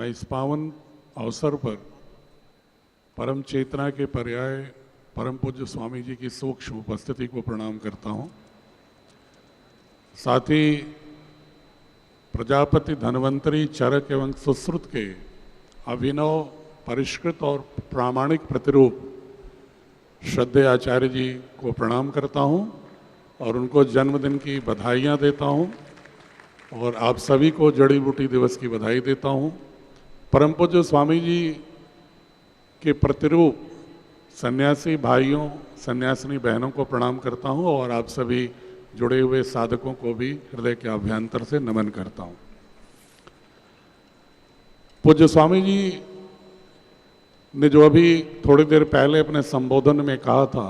मैं इस पावन अवसर पर परम चेतना के पर्याय परम पूज्य स्वामी जी की सूक्ष्म उपस्थिति को प्रणाम करता हूँ। साथ ही प्रजापति धन्वंतरी चरक एवं सुश्रुत के अभिनव परिष्कृत और प्रामाणिक प्रतिरूप श्रद्धेय आचार्य जी को प्रणाम करता हूँ और उनको जन्मदिन की बधाइयाँ देता हूँ और आप सभी को जड़ी बूटी दिवस की बधाई देता हूँ। परम पूज्य स्वामी जी के प्रतिरूप सन्यासी भाइयों सन्यासिनी बहनों को प्रणाम करता हूँ और आप सभी जुड़े हुए साधकों को भी हृदय के अभ्यंतर से नमन करता हूँ। पूज्य स्वामी जी ने जो अभी थोड़ी देर पहले अपने संबोधन में कहा था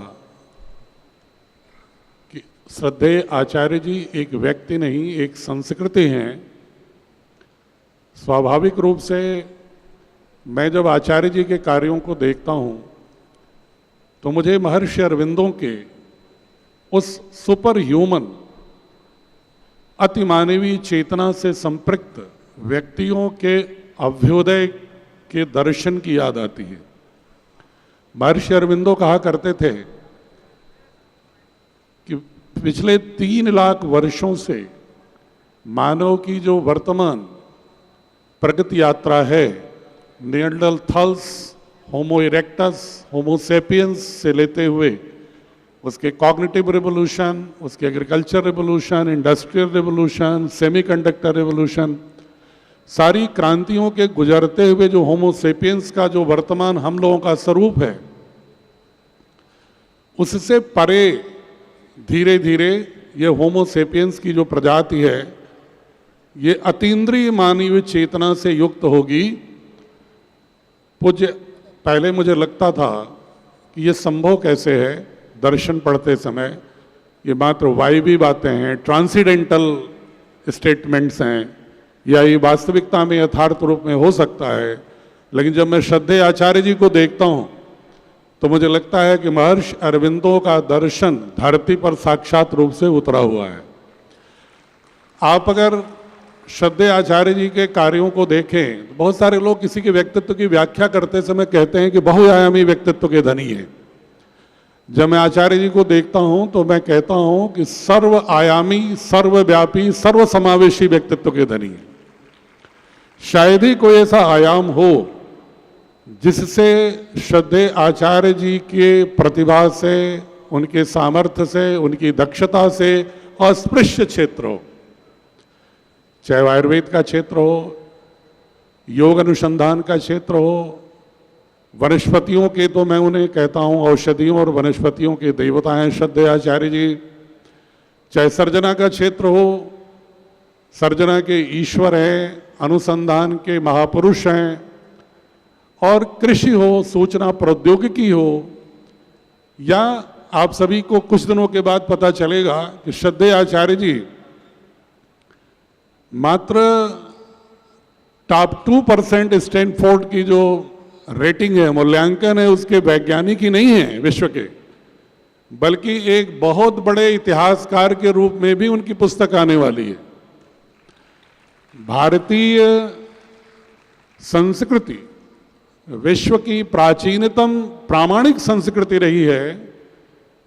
कि श्रद्धेय आचार्य जी एक व्यक्ति नहीं एक संस्कृति हैं। स्वाभाविक रूप से मैं जब आचार्य जी के कार्यों को देखता हूँ तो मुझे महर्षि अरविंदों के उस सुपर ह्यूमन अतिमानवीय चेतना से संपृक्त व्यक्तियों के अभ्युदय के दर्शन की याद आती है। महर्षि अरविंदो कहा करते थे कि पिछले 3 लाख वर्षों से मानव की जो वर्तमान प्रगति यात्रा है, निएंडरथाल्स, होमो इरेक्टस, होमो सेपियंस से लेते हुए उसके कॉग्निटिव रिवोल्यूशन, उसके agriculture revolution, industrial revolution, semiconductor revolution, सारी क्रांतियों के गुजरते हुए जो होमो सेपियंस का जो वर्तमान हम लोगों का स्वरूप है, उससे परे धीरे धीरे ये होमो सेपियंस की जो प्रजाति है ये अतीन्द्रिय मानवीय चेतना से युक्त होगी। पूज्य पहले मुझे लगता था कि ये संभव कैसे है, दर्शन पढ़ते समय ये मात्र वायवी बातें हैं, ट्रांसीडेंटल स्टेटमेंट्स हैं या ये वास्तविकता में यथार्थ रूप में हो सकता है। लेकिन जब मैं श्रद्धेय आचार्य जी को देखता हूँ तो मुझे लगता है कि महर्षि अरविंदों का दर्शन धरती पर साक्षात रूप से उतरा हुआ है। आप अगर श्रद्धेय आचार्य जी के कार्यों को देखें तो बहुत सारे लोग किसी के व्यक्तित्व की व्याख्या करते समय कहते हैं कि बहुआयामी व्यक्तित्व के धनी है। जब मैं आचार्य जी को देखता हूं तो मैं कहता हूं कि सर्व आयामी, सर्वव्यापी, सर्वसमावेशी व्यक्तित्व के धनी है। शायद ही कोई ऐसा आयाम हो जिससे श्रद्धेय आचार्य जी के प्रतिभा से, उनके सामर्थ्य से, उनकी दक्षता से अस्पृश्य क्षेत्र हो, चाहे आयुर्वेद का क्षेत्र हो, योग अनुसंधान का क्षेत्र हो, वनस्पतियों के तो मैं उन्हें कहता हूँ औषधियों और वनस्पतियों के देवता हैं श्रद्धेय आचार्य जी, चाहे सर्जना का क्षेत्र हो, सर्जना के ईश्वर हैं, अनुसंधान के महापुरुष हैं, और कृषि हो, सूचना प्रौद्योगिकी हो, या आप सभी को कुछ दिनों के बाद पता चलेगा कि श्रद्धेय आचार्य जी मात्र टॉप 2% स्टैनफोर्ड की जो रेटिंग है, मूल्यांकन है, उसके वैज्ञानिक ही नहीं है विश्व के, बल्कि एक बहुत बड़े इतिहासकार के रूप में भी उनकी पुस्तक आने वाली है। भारतीय संस्कृति विश्व की प्राचीनतम प्रामाणिक संस्कृति रही है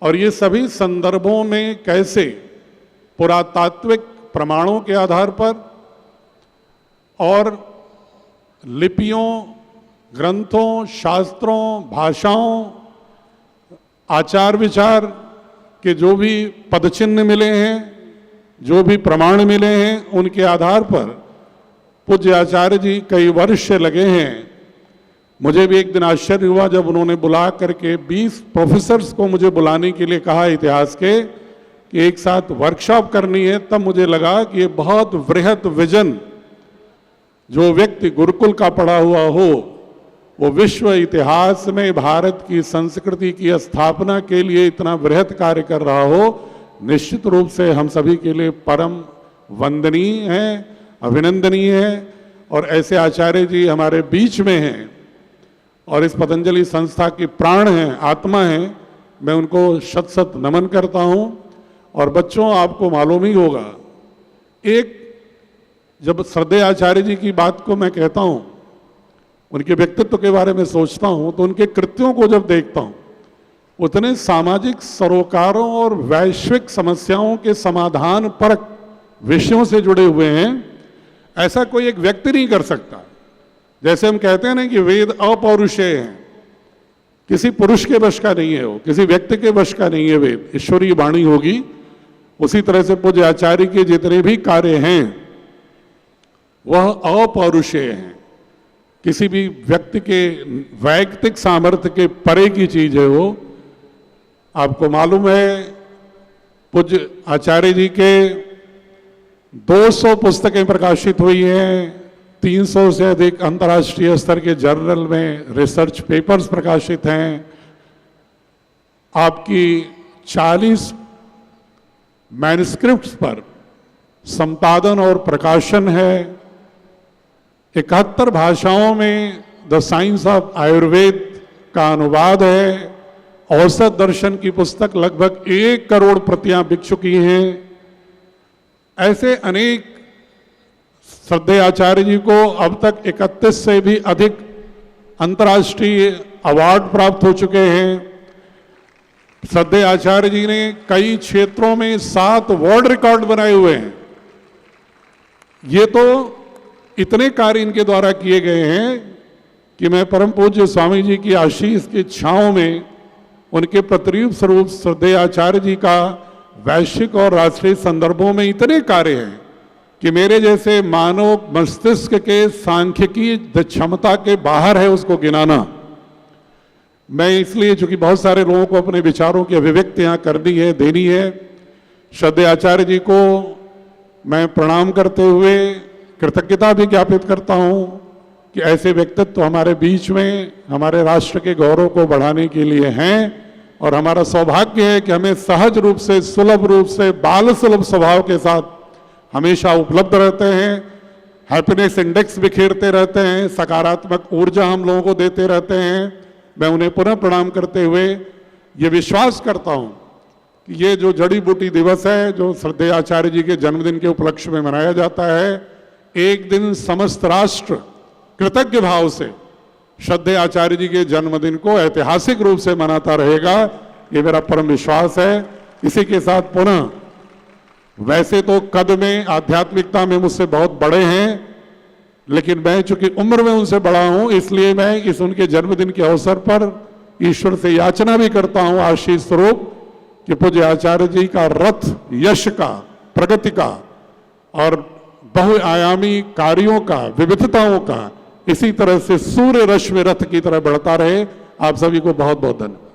और ये सभी संदर्भों में कैसे पुरातात्विक प्रमाणों के आधार पर और लिपियों, ग्रंथों, शास्त्रों, भाषाओं, आचार विचार के जो भी पदचिन्ह मिले हैं, जो भी प्रमाण मिले हैं, उनके आधार पर पूज्य आचार्य जी कई वर्ष लगे हैं। मुझे भी एक दिन आश्चर्य हुआ जब उन्होंने बुला करके 20 प्रोफेसर्स को मुझे बुलाने के लिए कहा इतिहास के कि एक साथ वर्कशॉप करनी है। तब मुझे लगा कि ये बहुत वृहत विजन, जो व्यक्ति गुरुकुल का पढ़ा हुआ हो वो विश्व इतिहास में भारत की संस्कृति की स्थापना के लिए इतना वृहत कार्य कर रहा हो, निश्चित रूप से हम सभी के लिए परम वंदनीय है, अभिनंदनीय है। और ऐसे आचार्य जी हमारे बीच में हैं और इस पतंजलि संस्था की प्राण हैं, आत्मा हैं। मैं उनको शत शत नमन करता हूं। और बच्चों, आपको मालूम ही होगा, एक जब श्रद्धेय आचार्य जी की बात को मैं कहता हूं उनके व्यक्तित्व के बारे में सोचता हूं तो उनके कृत्यों को जब देखता हूं, उतने सामाजिक सरोकारों और वैश्विक समस्याओं के समाधान परक विषयों से जुड़े हुए हैं, ऐसा कोई एक व्यक्ति नहीं कर सकता। जैसे हम कहते हैं ना कि वेद अपौरुषेय है, किसी पुरुष के वश का नहीं है, वो किसी व्यक्ति के वश का नहीं है, वेद ईश्वरीय वाणी होगी। उसी तरह से पूज्य आचार्य के जितने भी कार्य हैं वह अपौरुषेय हैं, किसी भी व्यक्ति के वैयक्तिक सामर्थ्य के परे की चीज है वो। आपको मालूम है पूज्य आचार्य जी के 200 पुस्तकें प्रकाशित हुई हैं, 300 से अधिक अंतर्राष्ट्रीय स्तर के जर्नल में रिसर्च पेपर्स प्रकाशित हैं, आपकी 40 मैन्युस्क्रिप्ट्स पर संपादन और प्रकाशन है, 71 भाषाओं में द साइंस ऑफ आयुर्वेद का अनुवाद है, औसत दर्शन की पुस्तक लगभग 1 करोड़ प्रतियां बिक चुकी हैं। ऐसे अनेक श्रद्धेय आचार्य जी को अब तक 31 से भी अधिक अंतर्राष्ट्रीय अवार्ड प्राप्त हो चुके हैं। श्रद्धेय आचार्य जी ने कई क्षेत्रों में 7 वर्ल्ड रिकॉर्ड बनाए हुए हैं। ये तो इतने कार्य इनके द्वारा किए गए हैं कि मैं परम पूज्य स्वामी जी की आशीष की छांव में उनके प्रतिरूप स्वरूप श्रद्धेय आचार्य जी का वैश्विक और राष्ट्रीय संदर्भों में इतने कार्य हैं कि मेरे जैसे मानव मस्तिष्क के सांख्यिकी क्षमता के बाहर है उसको गिनाना। मैं इसलिए, चूंकि बहुत सारे लोगों को अपने विचारों की अभिव्यक्ति यहाँ करनी है, देनी है, श्रद्धेय आचार्य जी को मैं प्रणाम करते हुए कृतज्ञता भी ज्ञापित करता हूँ कि ऐसे व्यक्तित्व हमारे बीच में हमारे राष्ट्र के गौरव को बढ़ाने के लिए हैं। और हमारा सौभाग्य है कि हमें सहज रूप से, सुलभ रूप से, बाल सुलभ स्वभाव के साथ हमेशा उपलब्ध रहते हैं, हैप्पीनेस इंडेक्स बिखेरते रहते हैं, सकारात्मक ऊर्जा हम लोगों को देते रहते हैं। मैं उन्हें पुनः प्रणाम करते हुए ये विश्वास करता हूँ कि ये जो जड़ी बूटी दिवस है, जो श्रद्धेय आचार्य जी के जन्मदिन के उपलक्ष्य में मनाया जाता है, एक दिन समस्त राष्ट्र कृतज्ञ भाव से श्रद्धेय आचार्य जी के जन्मदिन को ऐतिहासिक रूप से मनाता रहेगा, ये मेरा परम विश्वास है। इसी के साथ पुनः, वैसे तो कद में, आध्यात्मिकता में मुझसे बहुत बड़े हैं, लेकिन मैं चूंकि उम्र में उनसे बड़ा हूं, इसलिए मैं इस उनके जन्मदिन के अवसर पर ईश्वर से याचना भी करता हूं आशीष स्वरूप कि पूज्य आचार्य जी का रथ यश का, प्रगति का और बहुआयामी कार्यों का, विविधताओं का इसी तरह से सूर्य रश्मि रथ की तरह बढ़ता रहे। आप सभी को बहुत बहुत धन्यवाद।